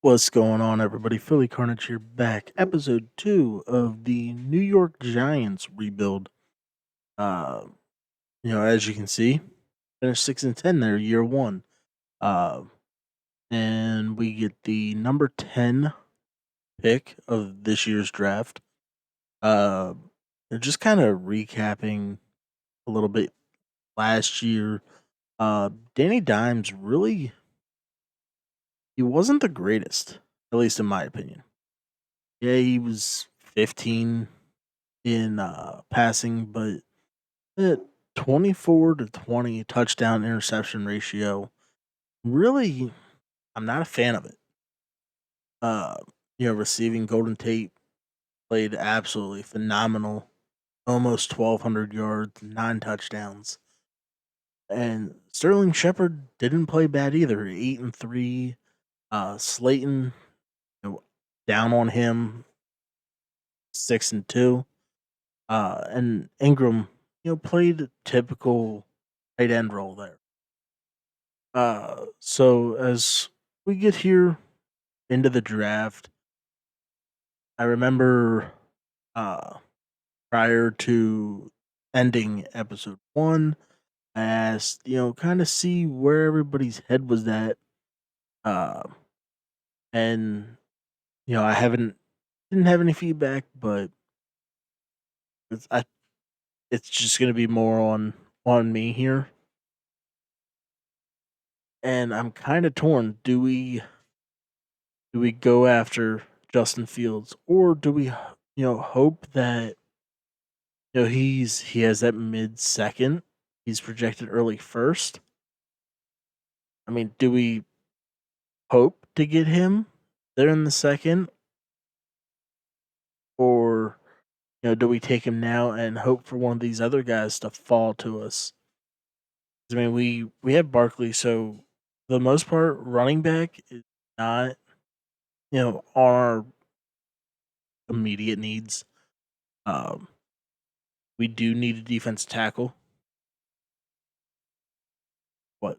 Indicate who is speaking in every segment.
Speaker 1: What's going on, everybody? Philly Carnage here, back. Episode 2 of the New York Giants rebuild. Uh, as you can see, finished 6-10 there, year one. Uh, and we get the number 10 pick of this year's draft. Uh, and just kind of recapping a little bit last year. Danny Dimes really, he wasn't the greatest, at least in my opinion. Yeah, he was 15 in passing, but that 24-20 touchdown interception ratio, really, I'm not a fan of it. Uh, receiving Golden Tate played absolutely phenomenal, almost 1,200 yards, 9 touchdowns, and Sterling Shepard didn't play bad either. 8-3. Slayton, down on him, 6-2. And Ingram, played typical tight end role there. So as we get here into the draft, I remember uh prior to ending episode one, I asked, kind of see where everybody's head was at. Uh and I didn't have any feedback, but it's I it's just gonna be more on me here. And I'm kinda torn. Do we go after Justin Fields, or do we hope that he has that mid second. He's projected early first. I mean, do we hope to get him there in the second, or do we take him now and hope for one of these other guys to fall to us? I mean, we have Barkley, so for the most part, running back is not on our immediate needs. Um, we do need a defense tackle. What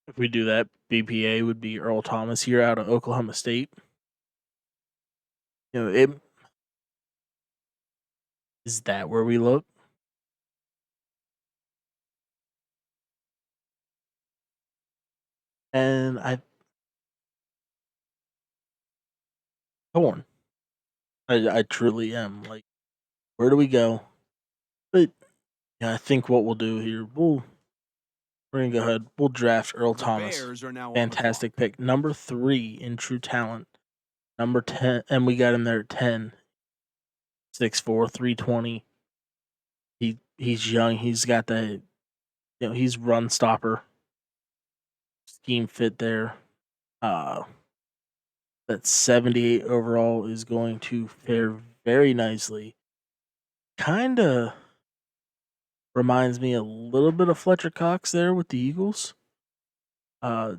Speaker 1: if we do that? BPA would be Earl Thomas here out of Oklahoma State. It is that where we look. And torn. I truly am. Like, where do we go? But I think what we'll do here, we're gonna go ahead. We'll draft Earl
Speaker 2: The
Speaker 1: Thomas.
Speaker 2: Bears are now on the clock.
Speaker 1: Fantastic pick. Number 3 in true talent. Number 10, and we got him there at 10. 6'4", 320. He's young. He's got the he's run stopper. Scheme fit there. Uh that 78 overall is going to fare very nicely. Kinda reminds me a little bit of Fletcher Cox there with the Eagles. Uh,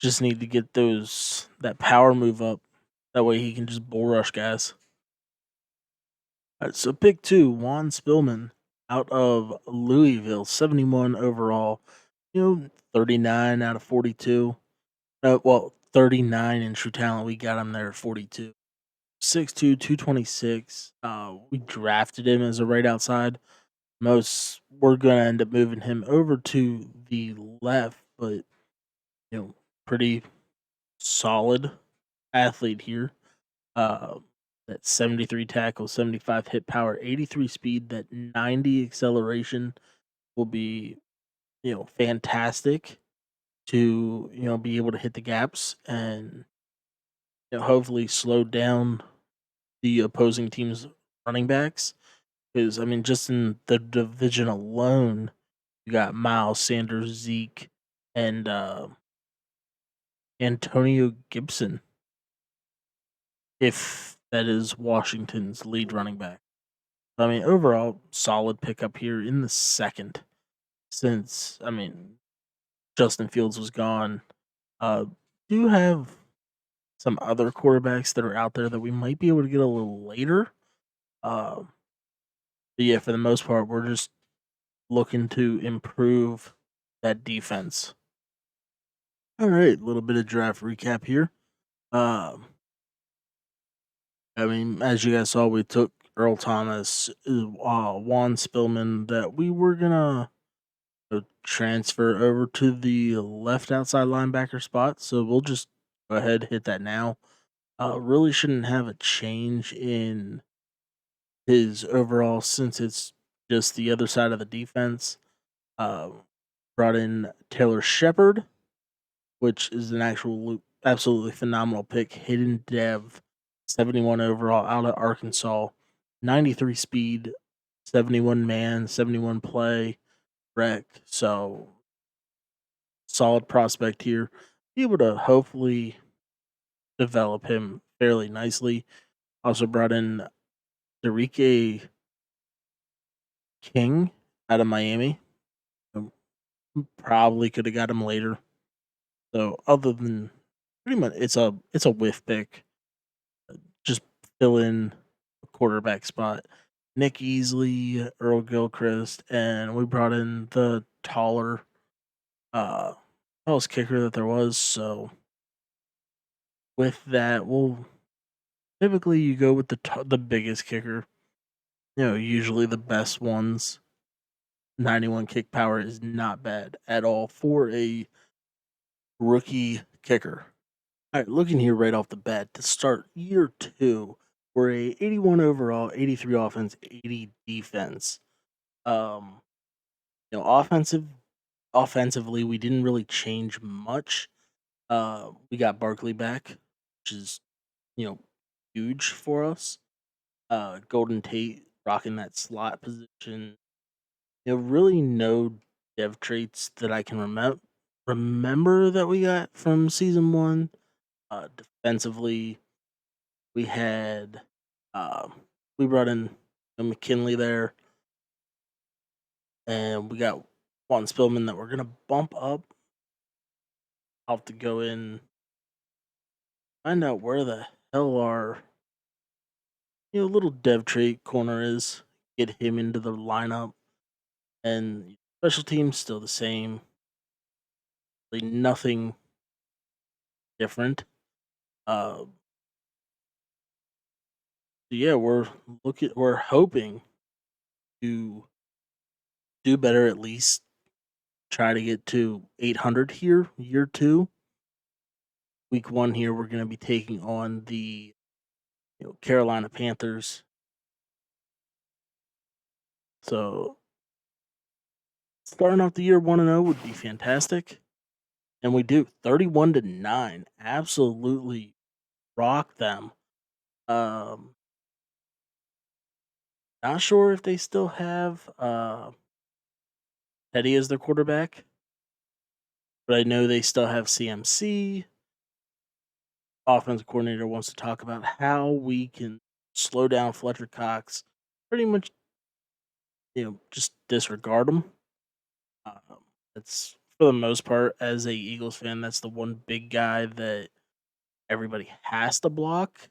Speaker 1: just need to get that power move up. That way he can just bull rush guys. So pick 2, Juan Spillman out of Louisville, 71 overall. 39 out of 42. 39 in true talent. We got him there at 42. 6'2", 226. We drafted him as a right outside. We're gonna end up moving him over to the left, but pretty solid athlete here. Uh, that 73 tackle, 75 hit power, 83 speed, that 90 acceleration will be fantastic to be able to hit the gaps and hopefully slow down the opposing team's running backs. Because I mean, just in the division alone, you got Miles Sanders, Zeke, and Antonio Gibson, if that is Washington's lead running back. I mean, overall, solid pickup here in the second. Since Justin Fields was gone, uh, do have some other quarterbacks that are out there that we might be able to get a little later. Uh, but yeah, for the most part, we're just looking to improve that defense. All right, a little bit of draft recap here. Um, as you guys saw, we took Earl Thomas, Juan Spillman, that we were gonna transfer over to the left outside linebacker spot. So we'll just go ahead hit that now. Really shouldn't have a change in his overall since it's just the other side of the defense. Uh, Brought in Taylor Shepard, which is an absolutely phenomenal pick. Hidden Dev, 71 overall out of Arkansas, 93 speed, 71 man, 71 play, wreck. So solid prospect here. Be able to hopefully develop him fairly nicely. Also brought in Derike King out of Miami. Um, Probably could have got him later. So other than pretty much it's a whiff pick. Just fill in a quarterback spot. Nick Easley, Earl Gilchrist, and we brought in the uh tallest kicker that there was. So with that, we'll typically you go with the biggest kicker. Usually the best ones. 91 kick power is not bad at all for a rookie kicker. All right, looking here right off the bat to start year two, we're a 81 overall, 83 offense, 80 defense. Um, offensively, we didn't really change much. We got Barkley back, which is you know huge for us. Golden Tate rocking that slot position. Really no dev traits that I can remember that we got from season one. Defensively, we had um, we brought in McKinley there, and we got Juan Spillman that we're gonna bump up. I'll have to go in find out where the hell our little dev trait corner is. Get him into the lineup, and special teams still the same. Really nothing different. Uh, so yeah, we're hoping to do better, at least try to get to 800 here, year two. Week one here, we're going to be taking on the Carolina Panthers. So starting off the year 1-0 would be fantastic, and we do 31-9. Absolutely rock them. Um, Not sure if they still have Teddy as their quarterback, but I know they still have CMC. Offensive coordinator wants to talk about how we can slow down Fletcher Cox. Pretty much, just disregard him. That's for the most part, as a Eagles fan, that's the one big guy that everybody has to block.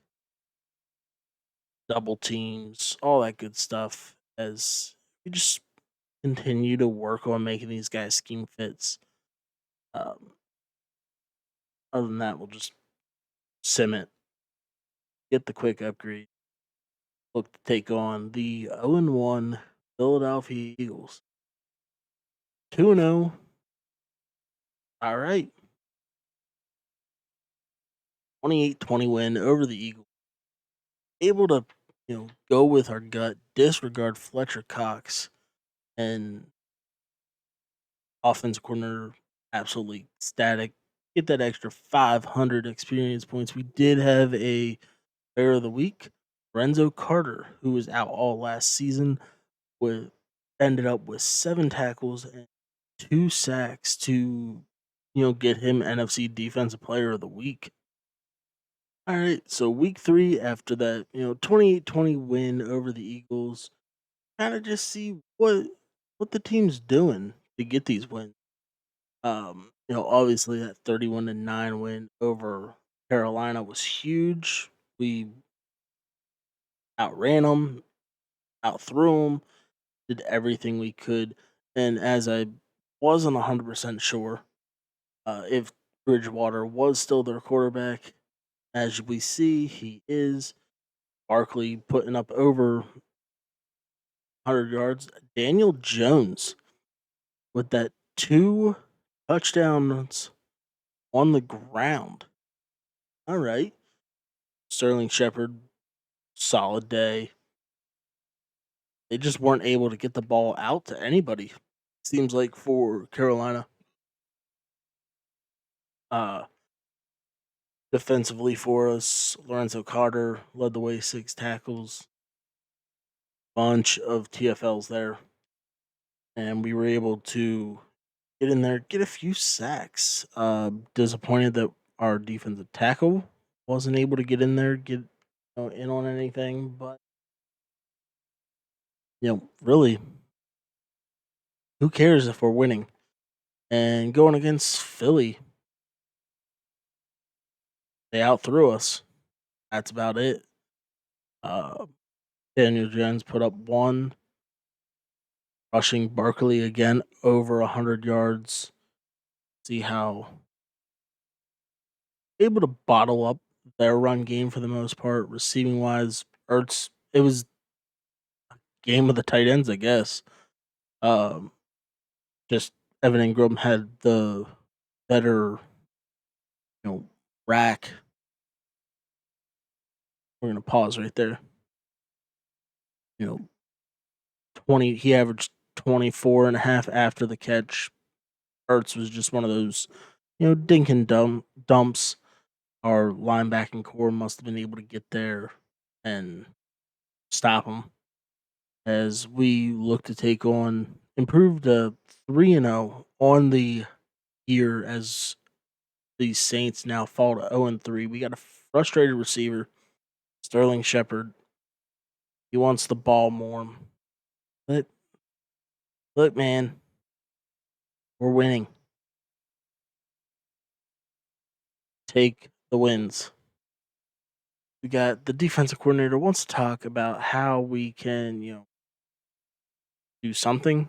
Speaker 1: Double teams, all that good stuff. As we just continue to work on making these guys scheme fits. Um, Other than that, we'll just sim it, get the quick upgrade, look to take on the 0-1 Philadelphia Eagles. 2-0. All right. 28-20 win over the Eagles. Able to, go with our gut, disregard Fletcher Cox, and offensive corner absolutely static. Get that extra 500 experience points. We did have a player of the week, Renzo Carter, who was out all last season, with ended up with 7 tackles and 2 sacks to, get him NFC Defensive Player of the Week. All right, so week 3 after that, 28-20 win over the Eagles. Kind of just see what the team's doing to get these wins. Obviously that 31-9 win over Carolina was huge. We outran them, outthrew them, did everything we could. And as I wasn't 100% sure if Bridgewater was still their quarterback. As we see, he is. Barkley putting up over 100 yards. Daniel Jones with that 2 touchdowns on the ground. All right. Sterling Shepard, solid day. They just weren't able to get the ball out to anybody. Seems like for Carolina. Uh Defensively for us, Lorenzo Carter led the way, 6 tackles, bunch of TFLs there, and we were able to get in there, get a few sacks. Disappointed that our defensive tackle wasn't able to get in there, get in on anything, but really, who cares if we're winning? And going against Philly, they outthrew us. That's about it. Uh, Daniel Jones put up 1, rushing Barkley again over 100 yards. See how able to bottle up their run game for the most part, receiving wise. Ertz, it was game of the tight ends, I guess. Um, just Evan Ingram had the better, rack. We're gonna pause right there. You know, 20. He averaged 24 and a half after the catch. Ertz was just one of those, dink and dumps. Our linebacking core must have been able to get there and stop him as we look to take on improved 3-0 on the year as the Saints now fall to 0-3. We got a frustrated receiver, Sterling Shepard. He wants the ball more. But look, man, we're winning. Take the wins. We got the defensive coordinator wants to talk about how we can, do something.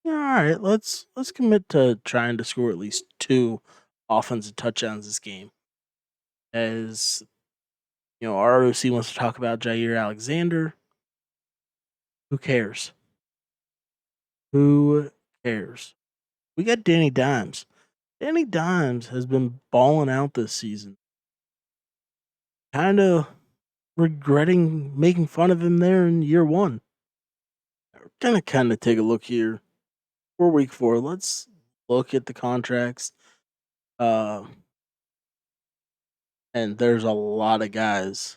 Speaker 1: Yeah, all right, let's commit to trying to score at least 2 offensive touchdowns this game. As ROC wants to talk about Jair Alexander. Who cares? Who cares? We got Danny Dimes. Danny Dimes has been balling out this season. Kind of regretting making fun of him there in year 1. We're gonna kind of take a look here for week 4. Let's look at the contracts. Uh, and there's a lot of guys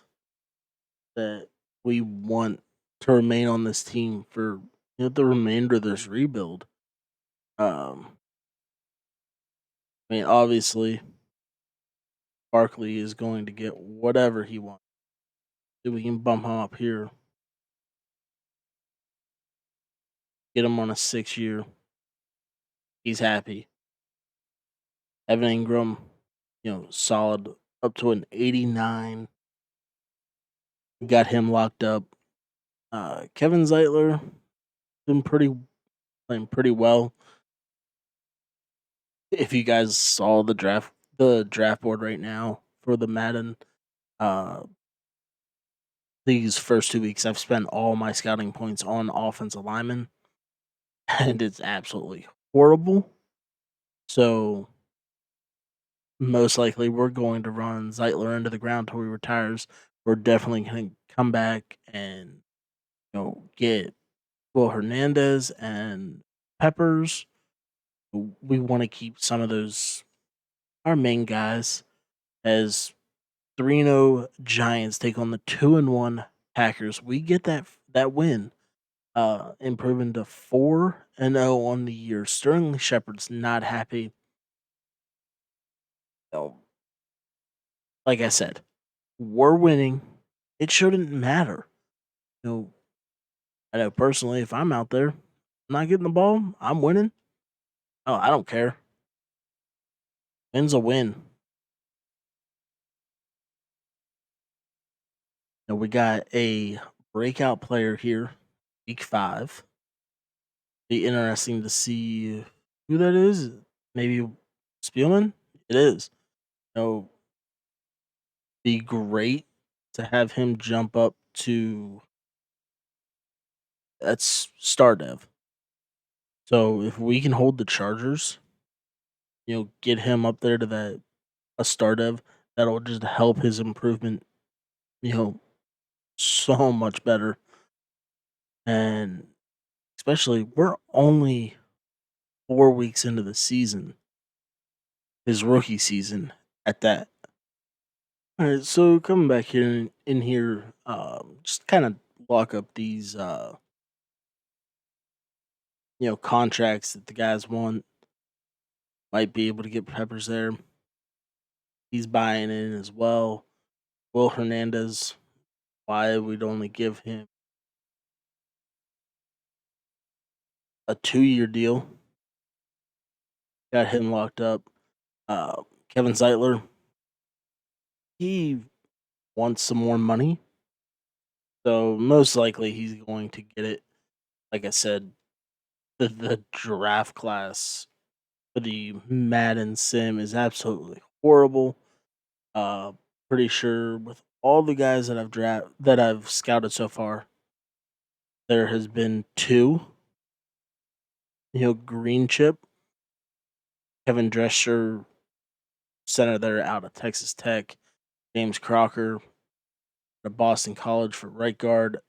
Speaker 1: that we want to remain on this team for the remainder of this rebuild. I mean, obviously, Barkley is going to get whatever he wants. If we can bump him up here, get him on a 6-year. He's happy. Evan Ingram, solid up to an 89. Got him locked up. Kevin Zeitler been playing pretty well. If you guys saw the draft board right now for the Madden, these first 2 weeks I've spent all my scouting points on offensive linemen, and it's absolutely horrible. So most likely we're going to run Zeitler into the ground till he retires. We're definitely going to come back and get Will Hernandez and Peppers. We want to keep some of those our main guys as 3-0 Giants take on the 2-1 Packers. We get that win, improving to 4-0 on the year. Sterling Shepard's not happy. Like I said, we're winning. It shouldn't matter. I know personally, if I'm out there, I'm not getting the ball, I'm winning. Oh, I don't care. Win's a win. And we got a breakout player here, week 5. Be interesting to see who that is. Maybe Spielman. It is. Be great to have him jump up to that's star dev. So if we can hold the Chargers, get him up there to that a star dev, that'll just help his improvement, you know, so much better. And especially we're only 4 weeks into the season, his rookie season at that. All right, so coming back here in here, just kind of lock up these contracts that the guys want. Might be able to get Peppers there. He's buying in as well. Will Hernandez, why we'd only give him a 2-year deal. Got him locked up. Kevin Zeitler, he wants some more money. So most likely he's going to get it. Like I said, the draft class for the Madden sim is absolutely horrible. Uh Pretty sure with all the guys that I've scouted so far, there has been two. Green chip, Kevin Drescher, center there out of Texas Tech, James Crocker, the Boston College for right guard.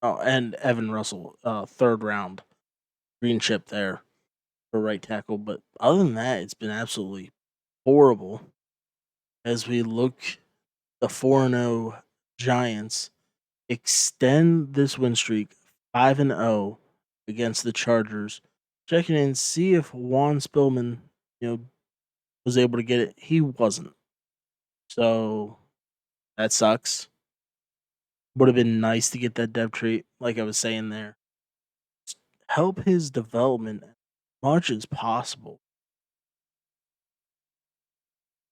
Speaker 1: Oh, and Evan Russell, third round green chip there for right tackle. But other than that, it's been absolutely horrible. As we look, the 4-0 Giants extend this win streak 5-0 against the Chargers. Checking in, see if Juan Spillman, was able to get it. He wasn't. So that sucks. Would have been nice to get that depth trait, like I was saying there. Help his development as much as possible.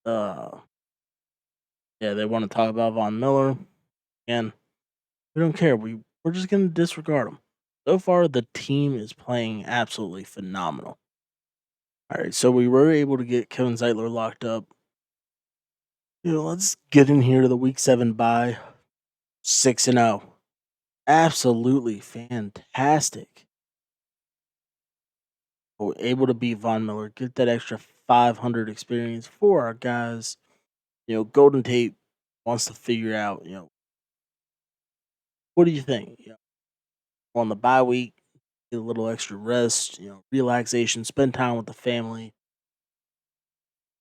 Speaker 1: Uh, yeah, they want to talk about Von Miller, and we don't care. We're just gonna disregard him. So far, the team is playing absolutely phenomenal. All right, so we were able to get Kevin Zeitler locked up. Let's get in here to the Week 7 bye, 6-0. Absolutely fantastic. We're able to beat Von Miller, get that extra 500 experience for our guys. Golden Tate wants to figure out, what do you think? On the bye week, get a little extra rest, relaxation, spend time with the family.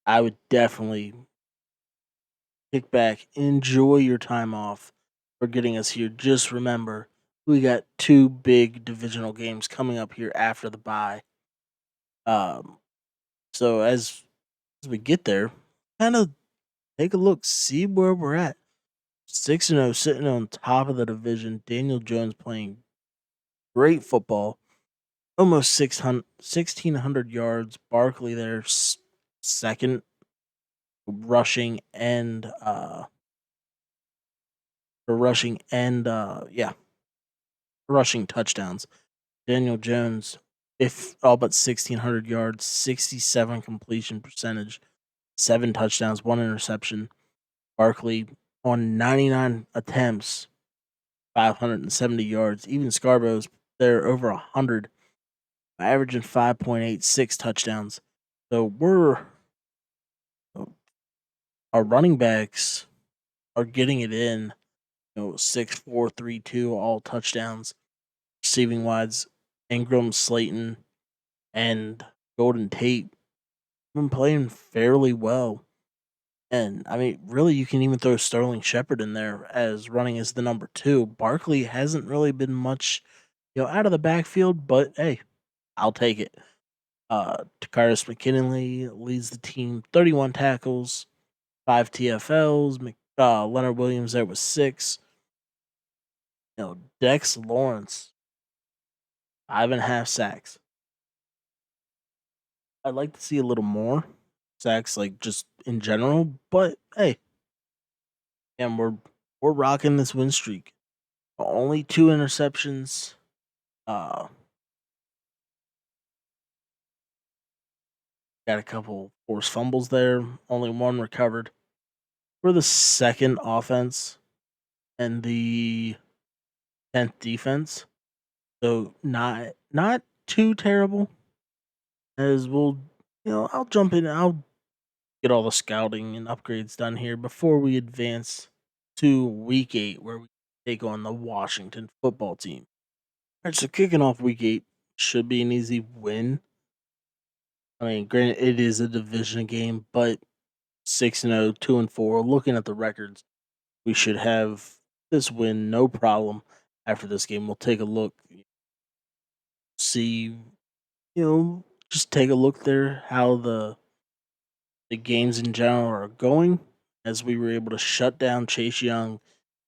Speaker 1: I would definitely kick back, enjoy your time off for getting us here. Just remember, we got two big divisional games coming up here after the bye. Um, so as we get there, kind of take a look, see where we're at. 6-0, sitting on top of the division. Daniel Jones playing great football, almost 1,600 yards. Barkley there, second rushing and yeah, rushing touchdowns. Daniel Jones, if all but 1,600 yards, 67 completion percentage, 7 touchdowns, 1 interception. Barkley on 99 attempts, 570 yards. Even Scarborough's there over 100, averaging 5.86 touchdowns. So our running backs are getting it in. 6, 4, 3, 2, all touchdowns. Receiving wides, Ingram, Slayton, and Golden Tate been playing fairly well. And I mean, really, you can even throw Sterling Shepard in there as running as the number 2. Barkley hasn't really been much, out of the backfield, but hey, I'll take it. Takaris McKinley leads the team, 31 tackles, 5 TFLs. Leonard Williams there was 6. Dex Lawrence, 5.5 sacks. I'd like to see a little more sacks, like just in general, but hey, and we're rocking this win streak. Only 2 interceptions. Uh, Got a couple forced fumbles there, only one recovered. We're the second offense and the 10th defense. So not too terrible. As we'll I'll jump in. I'll get all the scouting and upgrades done here before we advance to week 8, where we take on the Washington football team. All right, so kicking off week 8 should be an easy win. I mean, granted, it is a division game, but 6-0, 2-4. Looking at the records, we should have this win no problem. After this game, we'll take a look, see, just take a look there how the games in general are going, as we were able to shut down Chase Young,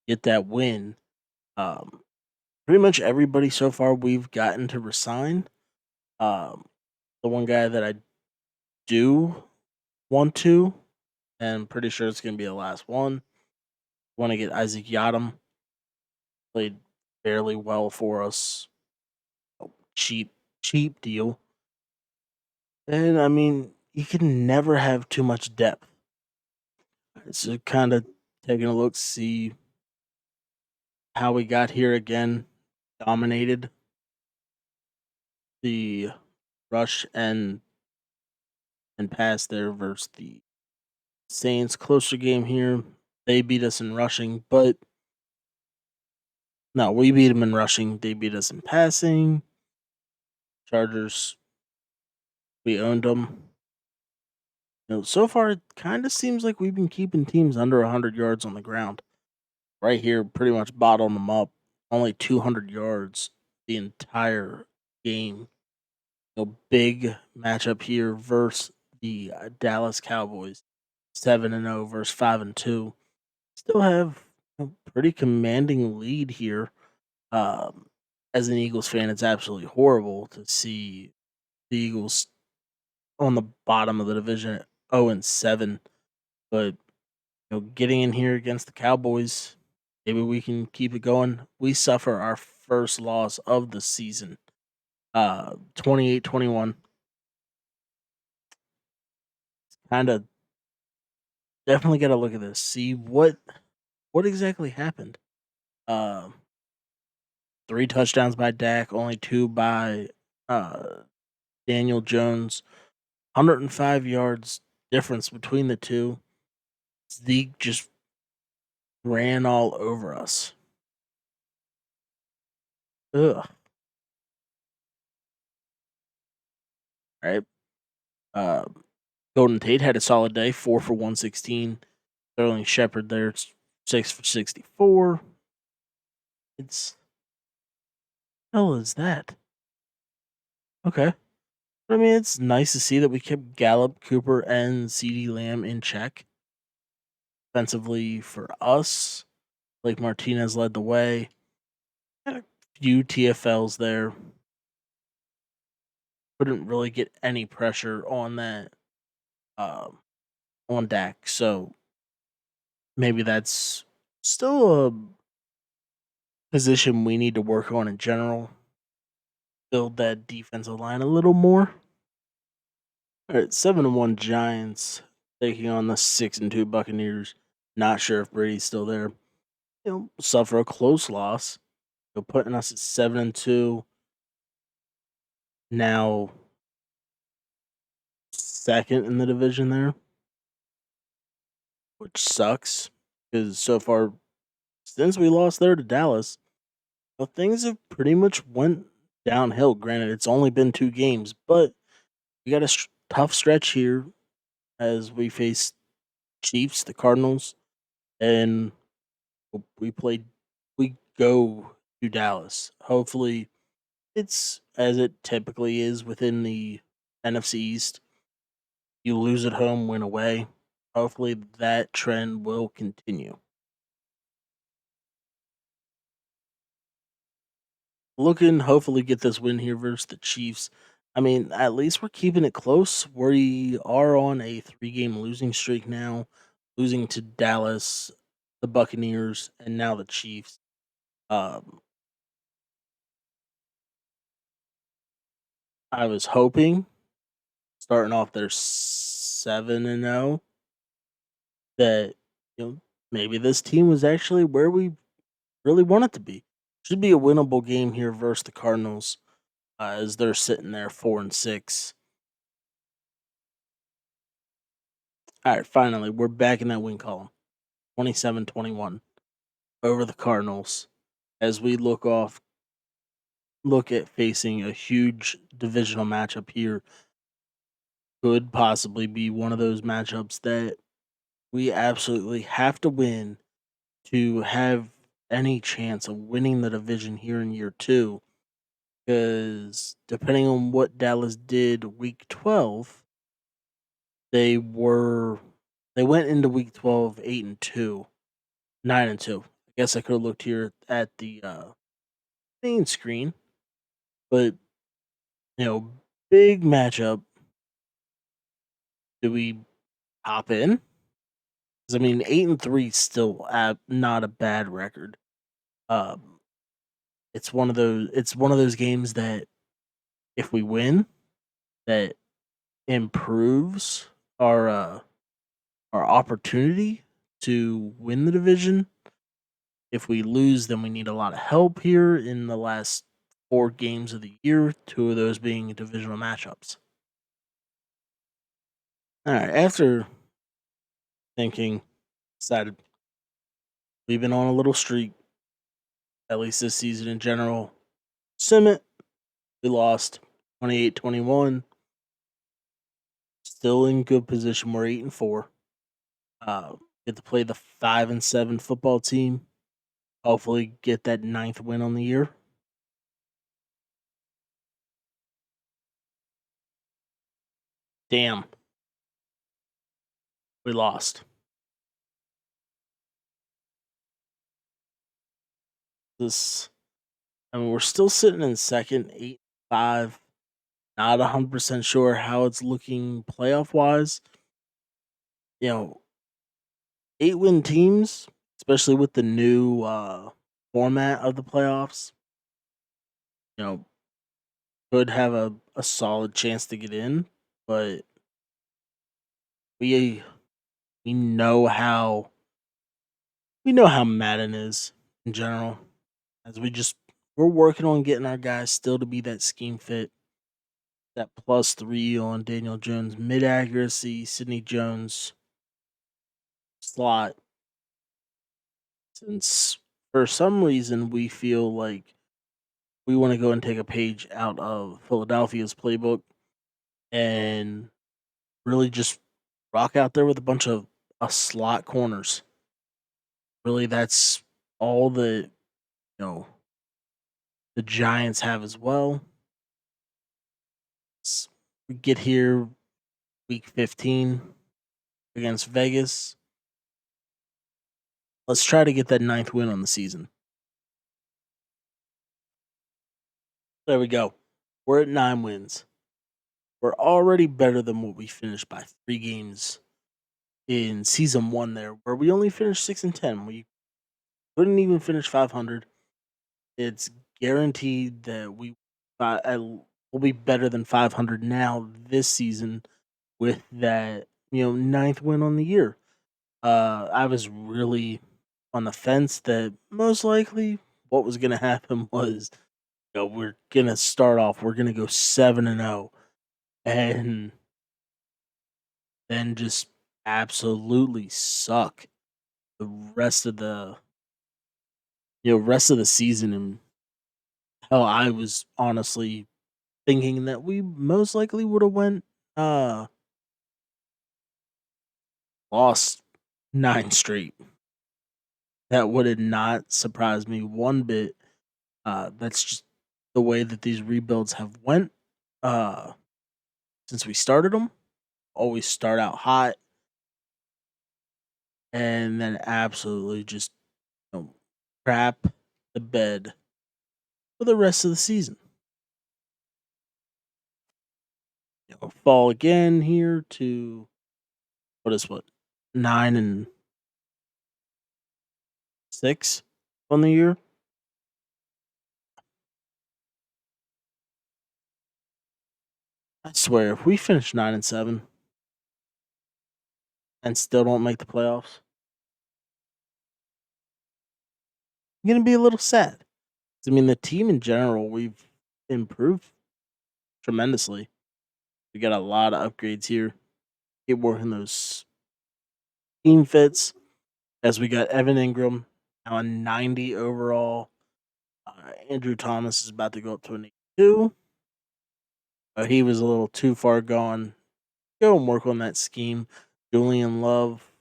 Speaker 1: get that win. Um, Pretty much everybody so far we've gotten to resign. Um, the one guy that I do want to, and I'm pretty sure it's going to be the last one, want to get Isaac Yadam. Played fairly well for us. Cheap, cheap deal. And I mean, you can never have too much depth. So kind of taking a look, see how we got here again. Dominated the rush and pass there versus the Saints. Closer game here. They beat us in rushing, but no, we beat them in rushing. They beat us in passing. Chargers, we owned them. So far it kind of seems like we've been keeping teams under 100 yards on the ground. Right here, pretty much bottled them up. Only 200 yards the entire game. Big matchup here versus the Dallas Cowboys, 7-0 versus 5-2. Still have a pretty commanding lead here. Um, as an Eagles fan, it's absolutely horrible to see the Eagles on the bottom of the division at 0-7. But getting in here against the Cowboys, maybe we can keep it going. We suffer our first loss of the season, 28-21. Kind of definitely got to look at this, see what exactly happened. Uh, 3 touchdowns by Dak, only 2 by uh, Daniel Jones. 105 yards difference between the two. Zeke just ran all over us. Ugh. Right. Uh, Golden Tate had a solid day, 4 for 116. Sterling Shepard there, 6 for 64. It's hell is that? Okay. I mean, it's nice to see that we kept Gallup, Cooper, and CD Lamb in check. Defensively for us, Blake Martinez led the way. Had a few TFLs there. Couldn't really get any pressure on that on Dak. So maybe that's still a position we need to work on in general. Build that defensive line a little more. All right, 7-1 Giants taking on the 6-2 Buccaneers. Not sure if Brady's still there. Suffer a close loss. Putting us at 7-2. Now second in the division there, which sucks because so far since we lost there to Dallas, things have pretty much went downhill. Granted, it's only been 2 games, but we got a tough stretch here as we face Chiefs, the Cardinals, and we play. We go to Dallas. Hopefully, it's as it typically is within the NFC East. You lose at home, win away. Hopefully, that trend will continue. Looking, hopefully, get this win here versus the Chiefs. I mean, at least we're keeping it close. We are on a 3-game losing streak now, losing to Dallas, the Buccaneers, and now the Chiefs. Um, I was hoping starting off their 7-0, that maybe this team was actually where we really want it to be. Should be a winnable game here versus the Cardinals, as they're sitting there 4-6. All right, finally, we're back in that win column, 27-21 over the Cardinals, as we look at facing a huge divisional matchup here. Could possibly be one of those matchups that we absolutely have to win to have any chance of winning the division here in year two. Because depending on what Dallas did week 12, they were they went into week 12 8-2, 9-2. I guess I could have looked here at the main screen, but you know, big matchup. Do we hop in? 'Cause, I mean, 8-3 is still not a bad record. Um, it's one of those games that if we win, that improves our opportunity to win the division. If we lose, then we need a lot of help here in the last 4 games of the year, 2 of those being divisional matchups. All right, after thinking, decided we've been on a little streak, at least this season in general. Summit, we lost 28-21. Still in good position. We're 8-4. Get to play the 5-7 football team. Hopefully, get that 9th win on the year. Damn, we lost. This, I mean, we're still sitting in second, 8-5. Not 100% sure how it's looking playoff wise. 8-win teams, especially with the new format of the playoffs, you know, could have a solid chance to get in, but we we know how Madden is in general. As we're working on getting our guys still to be that scheme fit, that +3 on Daniel Jones mid accuracy, Sidney Jones slot. Since for some reason we feel like we want to go and take a page out of Philadelphia's playbook and really just rock out there with a bunch of slot corners. Really, that's all know the Giants have as well. We get here week 15 against Vegas. Let's try to get that 9th win on the season. There we go. We're at 9 wins. We're already better than what we finished by 3 games in season 1 there, where we only finished 6-10. We couldn't even finish 500. It's guaranteed that will be better than 500 now this season with that 9th win on the year. I was really on the fence that most likely what was going to happen was we're going to start off, we're going to go 7-0 and then just absolutely suck the rest of the season. And hell, I was honestly thinking that we most likely would have went lost 9 straight. That would have not surprised me one bit. That's just the way that these rebuilds have went since we started them. Always start out hot and then absolutely just crap the bed for the rest of the season. Fall again here to what 9-6 on the year. I swear, if we finish 9-7 and still don't make the playoffs, I'm gonna be a little sad. I mean, the team in general, we've improved tremendously. We got a lot of upgrades here. Keep working those team fits as we got Evan Ingram now a 90 overall. Andrew Thomas is about to go up to an 82. He was a little too far gone. Go and work on that scheme. Julian Love,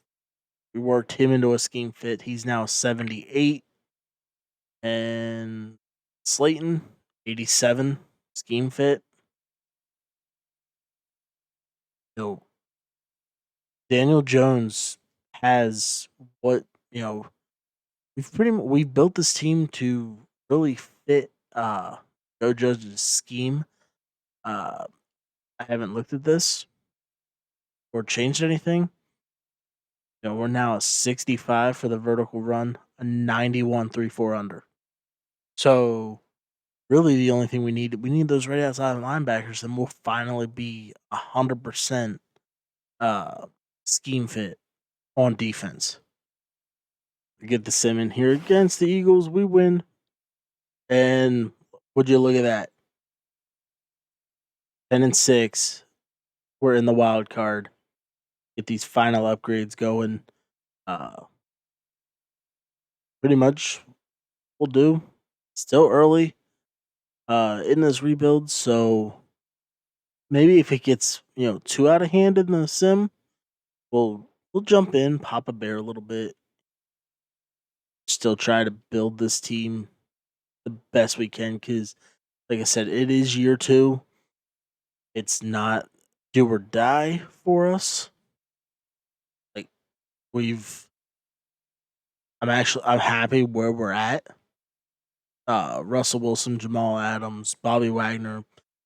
Speaker 1: we worked him into a scheme fit. He's now 78. And Slayton, 87, scheme fit. You Daniel Jones has what, we've built this team to really fit Joe Judge's scheme. Uh I haven't looked at this or changed anything. We're now a 65 for the vertical run, a 91 3-4 under. So really the only thing we need those right outside linebackers, and we'll finally be 100% scheme fit on defense. We get the sim in here against the Eagles, we win. And would you look at that? 10-6. We're in the wild card. Get these final upgrades going. Pretty much we'll do. Still early in this rebuild, so maybe if it gets, too out of hand in the sim, we'll jump in, pop a bear a little bit. Still try to build this team the best we can, because like I said, it is year 2. It's not do or die for us. Like I'm happy where we're at. Russell Wilson, Jamal Adams, Bobby Wagner,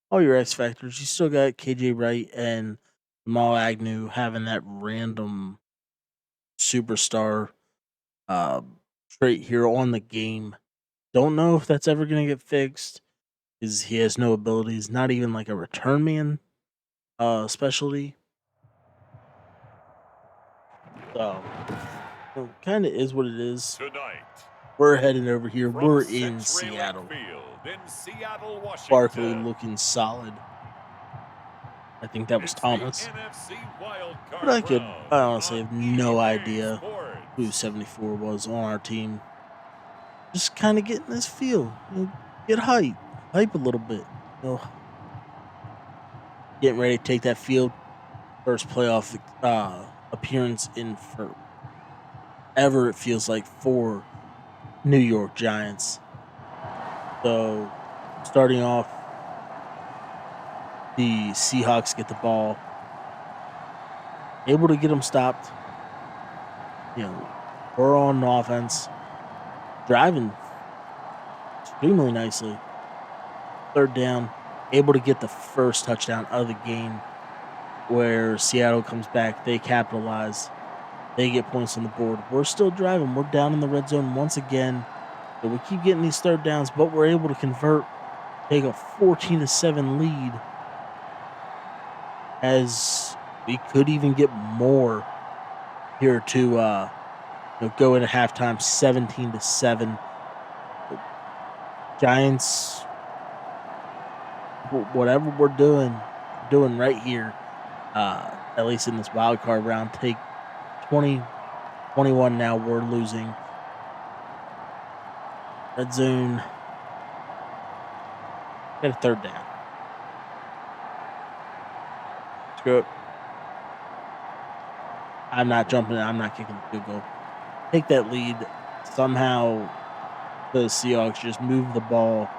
Speaker 1: all your X factors. You still got KJ Wright and Jamal Agnew having that random superstar uh, trait here on the game. Don't know if that's ever going to get fixed, because he has no abilities, not even like a return man specialty. So it kind of is what it is.
Speaker 2: Tonight,
Speaker 1: we're heading over here. We're in
Speaker 2: Century
Speaker 1: Seattle.
Speaker 2: Field in Seattle, Washington.
Speaker 1: Barkley looking solid. I think that was
Speaker 2: It's
Speaker 1: Thomas.
Speaker 2: But
Speaker 1: I honestly have no idea who 74 was on our team. Just kind of getting this feel. Get hype a little bit. Getting ready to take that field. First playoff appearance in forever, it feels like, for New York Giants. So starting off, the Seahawks get the ball, able to get them stopped. We're on offense, driving extremely nicely. Third down, able to get the first touchdown of the game, where Seattle comes back. They capitalize. They get points on the board. We're still driving. We're down in the red zone once again. So we keep getting these third downs, but we're able to convert, take a 14-7 lead, as we could even get more here to go into halftime 17-7. Giants, whatever we're doing right here, at least in this wild card round, take 20-21 now. We're losing. Red zone. Got a third down. Screw it. I'm not jumping. I'm not kicking the field goal. Take that lead. Somehow the Seahawks just move the ball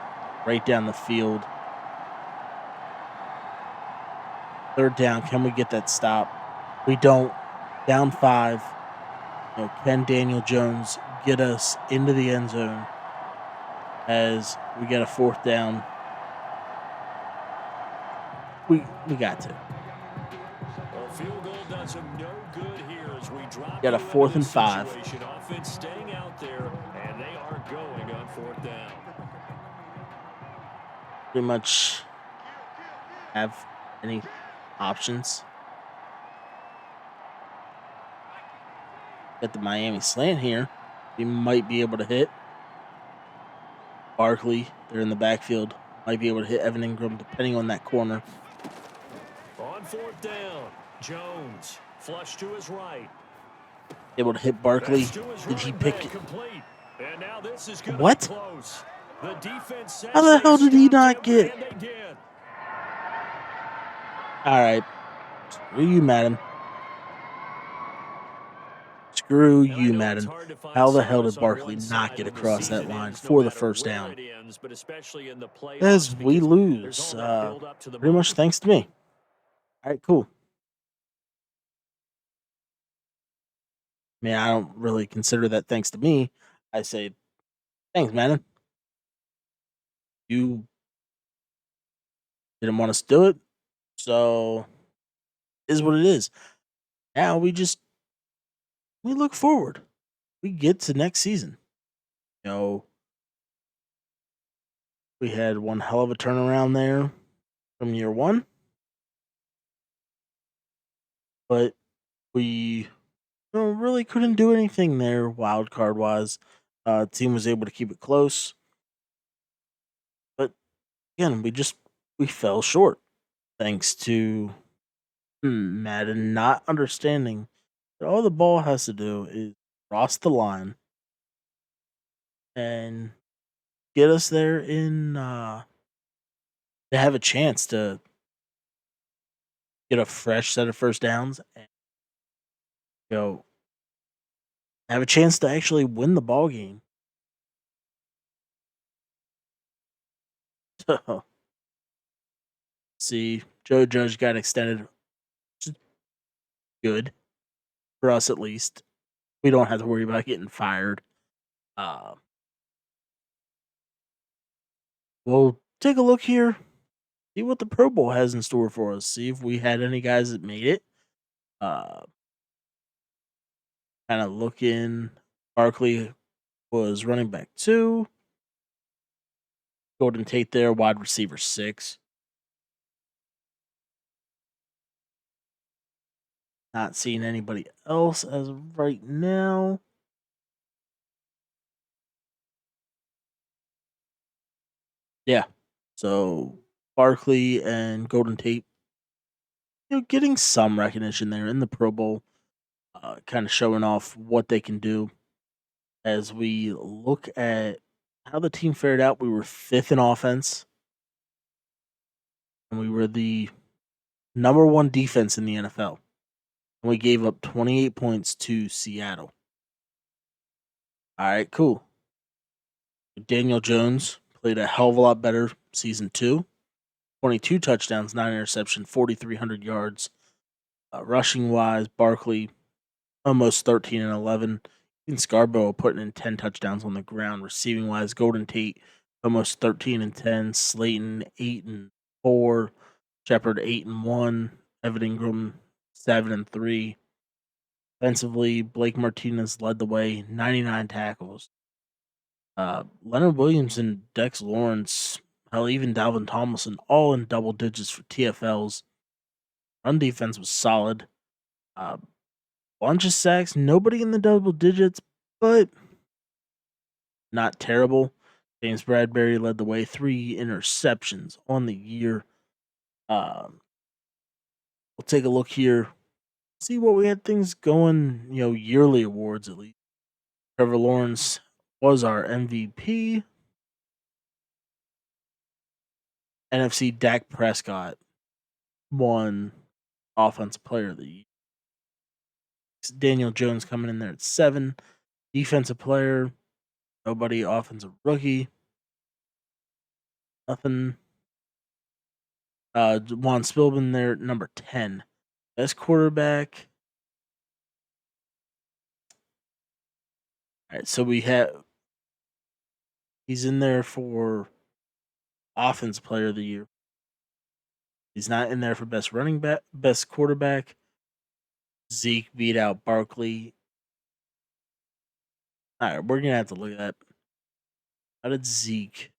Speaker 1: right down the field. Third down. Can we get that stop? We don't. Down 5. Can Daniel Jones get us into the end zone as we get a fourth down? We got to.
Speaker 3: Field goal does him no good here as we drop.
Speaker 1: Got a 4th and 5.
Speaker 3: Offense staying out there, and they are going on 4th down.
Speaker 1: Pretty much have any options. Got the Miami slant here. We might be able to hit Barkley. They're in the backfield. Might be able to hit Evan Ingram depending on that corner.
Speaker 3: On fourth down, Jones flush to his right.
Speaker 1: Able to hit Barkley.
Speaker 3: That's to his
Speaker 1: Did he
Speaker 3: running
Speaker 1: pick
Speaker 3: back
Speaker 1: it?
Speaker 3: complete. And now this is going to be
Speaker 1: What?
Speaker 3: close. The defense
Speaker 1: How
Speaker 3: says
Speaker 1: the
Speaker 3: they
Speaker 1: hell did he
Speaker 3: stopped
Speaker 1: not
Speaker 3: him,
Speaker 1: get?
Speaker 3: and they did.
Speaker 1: All right. Screw you, Madden. Screw
Speaker 3: And I
Speaker 1: you,
Speaker 3: know it's
Speaker 1: Madden.
Speaker 3: hard to find
Speaker 1: How the hell
Speaker 3: solace
Speaker 1: did
Speaker 3: on
Speaker 1: Barkley
Speaker 3: one
Speaker 1: not
Speaker 3: side
Speaker 1: get
Speaker 3: when the
Speaker 1: across that
Speaker 3: season
Speaker 1: line
Speaker 3: ends, no
Speaker 1: for the
Speaker 3: matter
Speaker 1: first
Speaker 3: where
Speaker 1: down?
Speaker 3: it ends, but especially in the
Speaker 1: As
Speaker 3: playoffs
Speaker 1: we
Speaker 3: because there's
Speaker 1: lose,
Speaker 3: all that build up to the
Speaker 1: pretty
Speaker 3: moment.
Speaker 1: much thanks to me. All right, cool. I mean, I don't really consider that thanks to me. I say, thanks, Madden. You didn't want us to do it, so it is what it is. Now we look forward. We get to next season. You know, we had one hell of a turnaround there from year one, but we really couldn't do anything there wild card wise. Team was able to keep it close, but again, we fell short thanks to Madden not understanding that all the ball has to do is cross the line and get us there in to have a chance to get a fresh set of first downs and you know have a chance to actually win the ball game. So see, Joe Judge got extended, which is good for us at least. We don't have to worry about getting fired. Uh, we'll take a look here, see what the Pro Bowl has in store for us. See if we had any guys that made it. Uh, kind of looking. Barkley was running back 2. Golden Tate there, wide receiver 6. Not seeing anybody else as of right now. Yeah. So Barkley and Golden Tate, getting some recognition there in the Pro Bowl, kind of showing off what they can do. As we look at how the team fared out, we were 5th in offense, and we were the number 1 defense in the NFL. And we gave up 28 points to Seattle. All right, cool. Daniel Jones played a hell of a lot better season 2. 22 touchdowns, 9 interceptions, 4,300 yards. Rushing wise, Barkley almost 13 and 11. And Scarborough putting in 10 touchdowns on the ground. Receiving wise, Golden Tate almost 13 and 10. Slayton 8 and 4. Shepard 8 and 1. Evan Ingram 7 and 3. Offensively, Blake Martinez led the way, 99 tackles. Leonard Williams and Dex Lawrence, hell, even Dalvin Tomlinson, all in double digits for TFLs. Run defense was solid. Uh, Bunch of sacks, nobody in the double digits, but not terrible. James Bradbury led the way, 3 interceptions on the year. We'll take a look here, see what we had things going, yearly awards at least. Trevor Lawrence was our MVP. NFC Dak Prescott won Offensive Player of the Year. Daniel Jones coming in there at 7. Defensive Player, nobody. Offensive Rookie, nothing. Juan Spillman there at number 10. Best quarterback. All right, so he's in there for Offensive Player of the Year. He's not in there for best running back, best quarterback. Zeke beat out Barkley. All right, we're gonna have to look at that. How did Zeke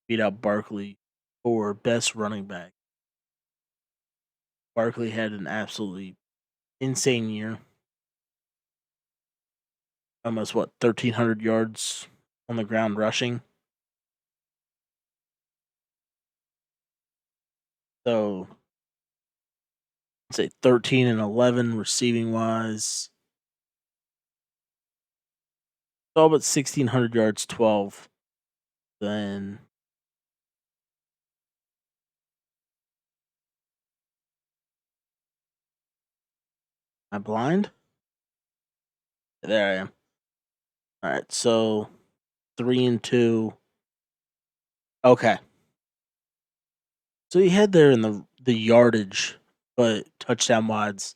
Speaker 1: beat out Barkley for best running back? Barkley had an absolutely insane year. Almost 1,300 yards on the ground rushing. So let's say 13 and 11 receiving wise. All but 1,600 yards, 12. Then am I blind? There I am. All right, so 3 and 2. Okay, so he had there in the yardage, but touchdown wides.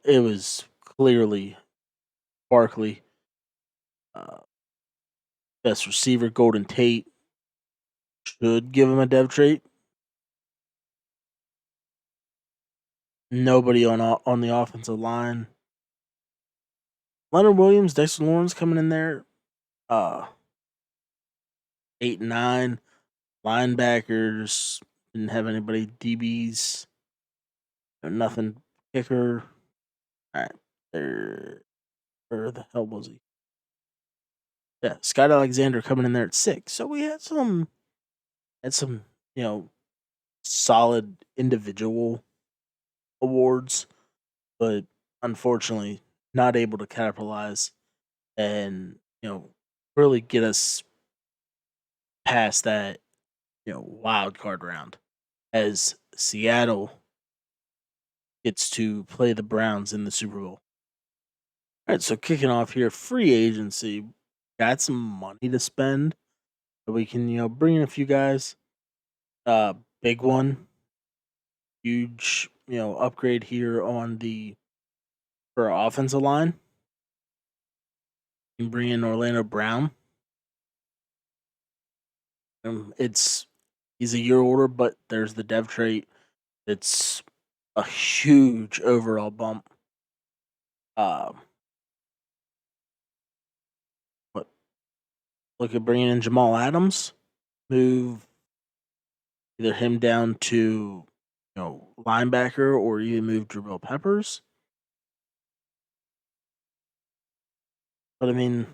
Speaker 1: It was clearly Barkley, uh, best receiver. Golden Tate should give him a dev trait. Nobody on the offensive line. Leonard Williams, Dexter Lawrence coming in there. 8 and 9 linebackers. Didn't have anybody. DBs. Nothing. Kicker. All right. There. Where the hell was he? Yeah, Scott Alexander coming in there at 6. So we had some, you know, solid individual awards, but unfortunately not able to capitalize and, really get us past that, wild card round as Seattle gets to play the Browns in the Super Bowl. All right, so kicking off here, free agency. Got some money to spend. So we can, bring in a few guys. Big one, huge, upgrade here on the for our offensive line. And bring in Orlando Brown. It's he's a year older, but there's the dev trait. It's a huge overall bump. Um, but look at bringing in Jamal Adams. Move either him down to linebacker or even move Jabril Peppers. But I mean,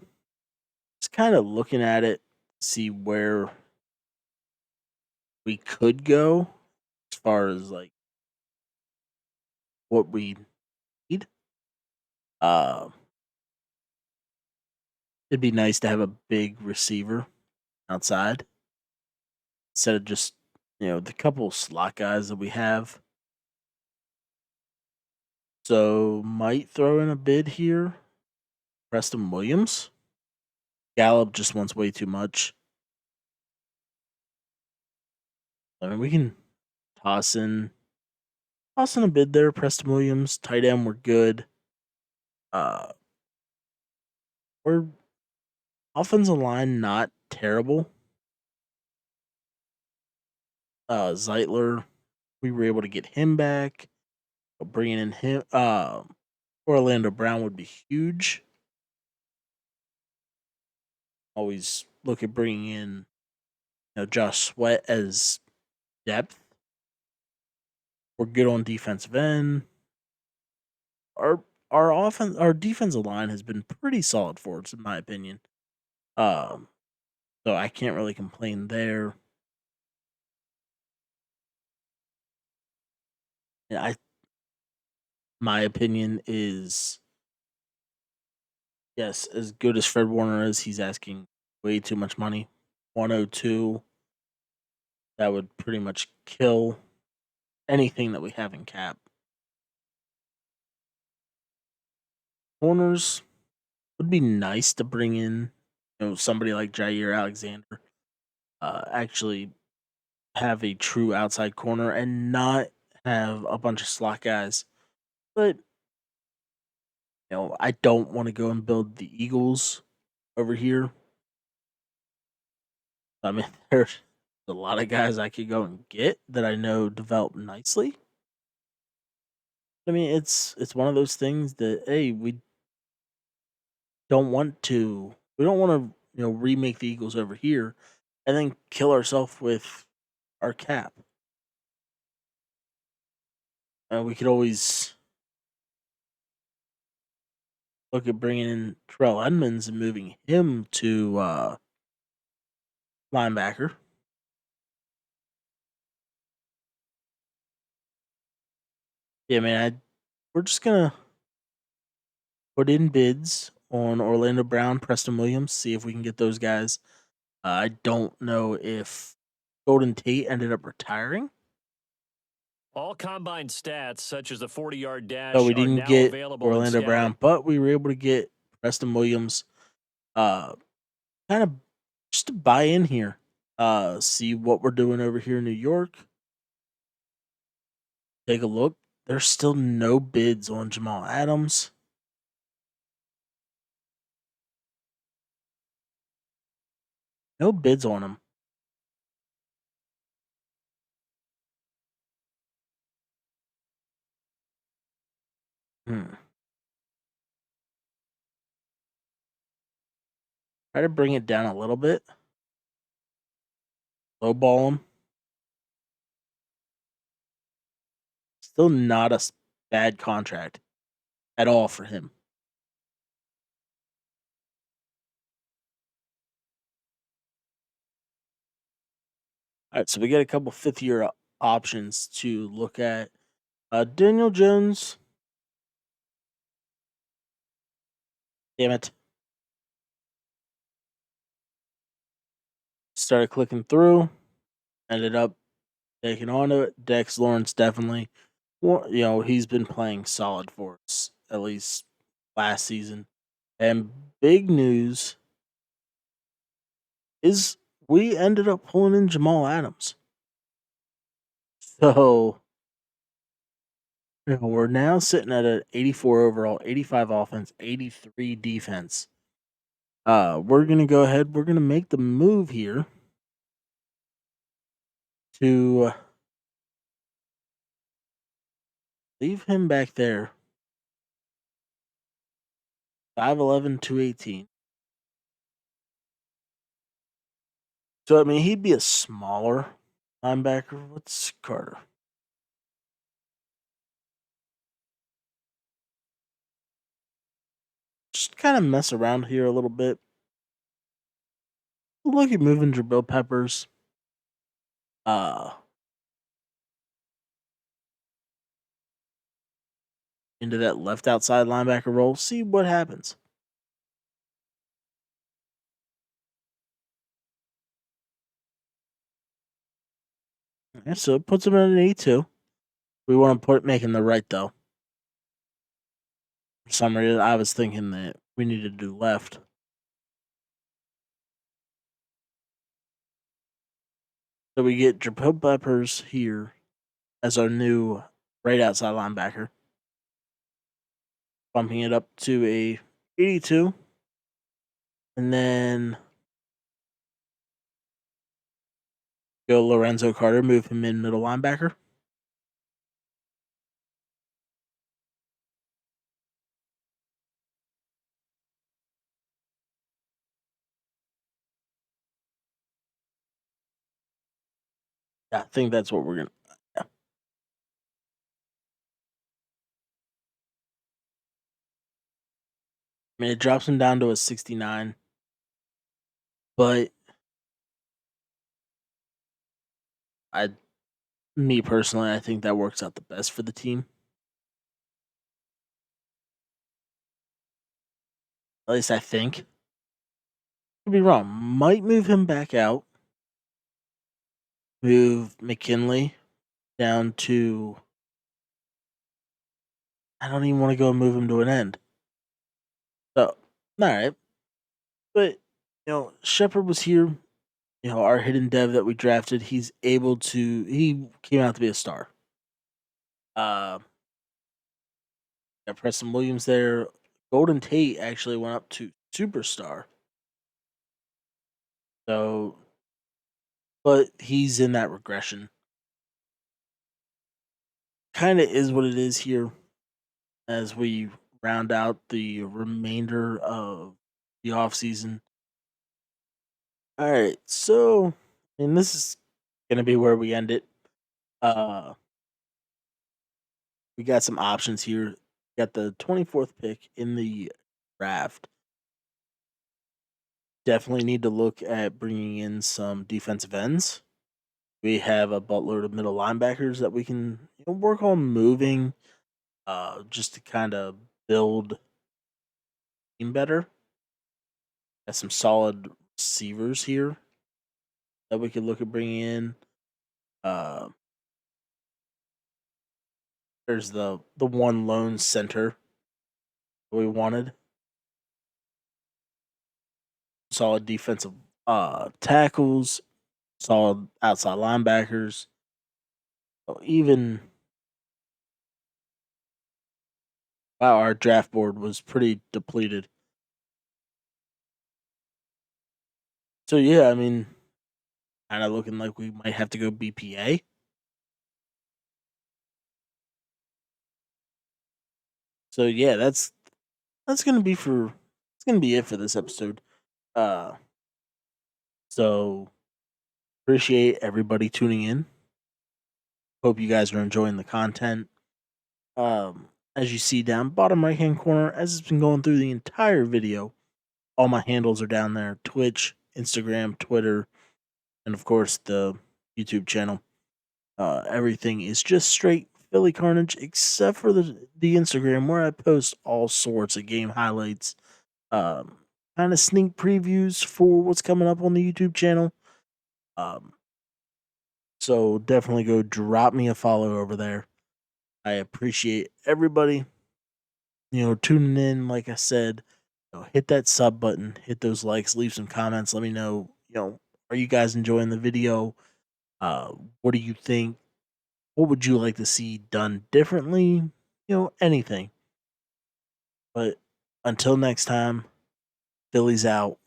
Speaker 1: just kind of looking at it, see where we could go as far as like what we need. Uh, it'd be nice to have a big receiver outside instead of just the couple slot guys that we have. So might throw in a bid here. Preston Williams. Gallup just wants way too much. I mean, we can toss in a bid there. Preston Williams, tight end, we're good. We're offensive line not terrible. Zeitler, we were able to get him back. Bringing in him, Orlando Brown would be huge. Always look at bringing in, Josh Sweat as depth. We're good on defensive end. Our our defensive line has been pretty solid for us, in my opinion. Um, so I can't really complain there. And my opinion is yes, as good as Fred Warner is, he's asking way too much money. 102. That would pretty much kill anything that we have in cap. Corners would be nice to bring in, somebody like Jair Alexander. Actually have a true outside corner and not have a bunch of slot guys. But I don't want to go and build the Eagles over here. I mean, there's a lot of guys I could go and get that I know develop nicely. I mean, it's one of those things that hey, we don't want to remake the Eagles over here and then kill ourselves with our cap. And we could always look at bringing in Terrell Edmonds and moving him to linebacker. Yeah, man, we're just gonna put in bids on Orlando Brown, Preston Williams, see if we can get those guys. I don't know if Golden Tate ended up retiring,
Speaker 3: All combine stats, such as the 40-yard
Speaker 1: so
Speaker 3: dash,
Speaker 1: we
Speaker 3: are
Speaker 1: didn't
Speaker 3: now
Speaker 1: get
Speaker 3: available in
Speaker 1: Orlando
Speaker 3: scouting.
Speaker 1: Brown, but we were able to get Preston Williams, uh, kind of just to buy in here, see what we're doing over here in New York. Take a look. There's still no bids on Jamal Adams. No bids on him. Hmm. Try to bring it down a little bit. Lowball him. Still not a bad contract at all for him. All right, so we got a couple fifth-year options to look at. Daniel Jones. Damn it. Started clicking through. Ended up taking on to it. Dex Lawrence definitely. Well, he's been playing solid for us, at least last season. And big news is we ended up pulling in Jamal Adams. So, we're now sitting at an 84 overall, 85 offense, 83 defense. We're going to go ahead. We're going to make the move here to leave him back there. 5'11", 218. So, I mean, he'd be a smaller linebacker. What's Carter? Just kind of mess around here a little bit. Look at moving Jabril Peppers. Uh, into that left outside linebacker role. See what happens. Yeah, so it puts him at an 82. We want to put making the right though. For some reason, I was thinking that we needed to do left. So we get Jabril Peppers here as our new right outside linebacker, bumping it up to a 82. And then go Lorenzo Carter, move him in middle linebacker. Yeah, I think that's what we're going to. Yeah. I mean, it drops him down to a 69. But I, me personally, I think that works out the best for the team. At least I think. Could be wrong. Might move him back out. Move McKinley down to. I don't even want to go and move him to an end. So, all right. But, Shepard was here. Our hidden dev that we drafted, he came out to be a star. Got Preston Williams there. Golden Tate actually went up to superstar. So, but he's in that regression. Kind of is what it is here as we round out the remainder of the offseason. All right, so and this is gonna be where we end it. Uh we got some options here. Got the 24th pick in the draft. Definitely need to look at bringing in some defensive ends. We have a buttload of middle linebackers that we can work on moving, just to kind of build team better. Got some solid receivers here that we could look at bringing in. Uh, there's the one lone center that we wanted. Solid defensive tackles, solid outside linebackers. Even wow, our draft board was pretty depleted. So yeah, I mean, kind of looking like we might have to go BPA. So yeah, that's gonna be for it's gonna be it for this episode. Uh, so appreciate everybody tuning in. Hope you guys are enjoying the content. As you see down bottom right hand corner, as it's been going through the entire video, all my handles are down there: Twitch, Instagram, Twitter, and of course the YouTube channel. Everything is just straight Philly Carnage, except for the Instagram, where I post all sorts of game highlights, um, kind of sneak previews for what's coming up on the YouTube channel. Um, so definitely go drop me a follow over there. I appreciate everybody, tuning in. Like I said, hit that sub button, hit those likes, leave some comments. Let me know, are you guys enjoying the video? What do you think? What would you like to see done differently? Anything. But until next time, Philly's out.